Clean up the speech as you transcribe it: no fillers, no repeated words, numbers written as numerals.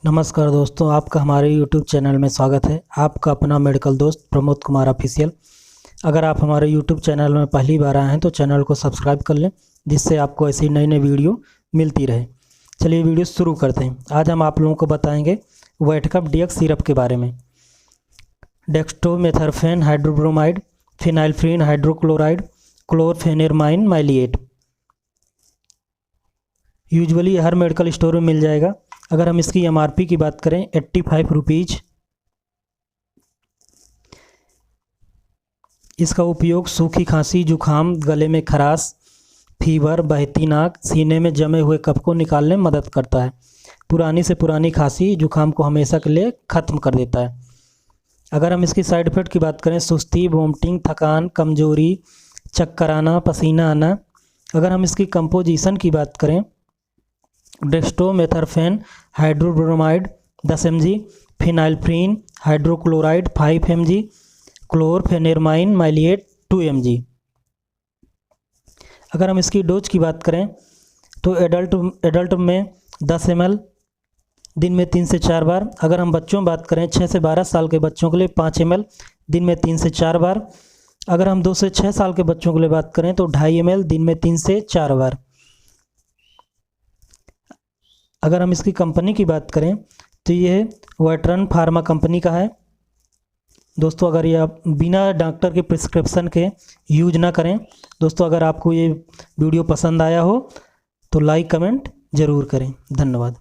नमस्कार दोस्तों, आपका हमारे YouTube चैनल में स्वागत है। आपका अपना मेडिकल दोस्त प्रमोद कुमार ऑफिशियल। अगर आप हमारे YouTube चैनल में पहली बार आए हैं तो चैनल को सब्सक्राइब कर लें, जिससे आपको ऐसी नई नई वीडियो मिलती रहे। चलिए वीडियो शुरू करते हैं। आज हम आप लोगों को बताएंगे वाइटकप डीएक्स सिरप के बारे में। डेक्स्ट्रोमेथर्फेन हाइड्रोब्रोमाइड, फिनाइल्फ्रीन हाइड्रोक्लोराइड, क्लोरफेनेरमाइन माइलिएट। यूजुअली हर मेडिकल स्टोर में मिल जाएगा। अगर हम इसकी एमआरपी की बात करें 85 रुपीज़। इसका उपयोग सूखी खांसी, जुखाम, गले में खराश, फीवर, बहती नाक, सीने में जमे हुए कफ को निकालने में मदद करता है। पुरानी से पुरानी खांसी, जुखाम को हमेशा के लिए ख़त्म कर देता है। अगर हम इसकी साइड इफ़ेक्ट की बात करें, सुस्ती, वोमिटिंग, थकान, कमजोरी, चक्कर आना, पसीना आना। अगर हम इसकी कंपोजिशन की बात करें, dextromethorphan hydrobromide 10 mg, phenylephrine hydrochloride 5 mg, chlorpheniramine maleate 2 mg। अगर हम इसकी डोज की बात करें तो एडल्ट में 10 ml दिन में 3 से 4 बार। अगर हम बच्चों में बात करें 6 से 12 साल के बच्चों के लिए 5 ml दिन में 3 से 4 बार। अगर हम 2 से 6 साल के बच्चों के लिए बात करें तो 2.5 ml दिन में 3 से 4 बार। अगर हम इसकी कंपनी की बात करें तो ये वेटरन फार्मा कंपनी का है। दोस्तों, अगर ये आप बिना डॉक्टर के प्रिस्क्रिप्शन के यूज ना करें। दोस्तों, अगर आपको ये वीडियो पसंद आया हो तो लाइक कमेंट ज़रूर करें। धन्यवाद।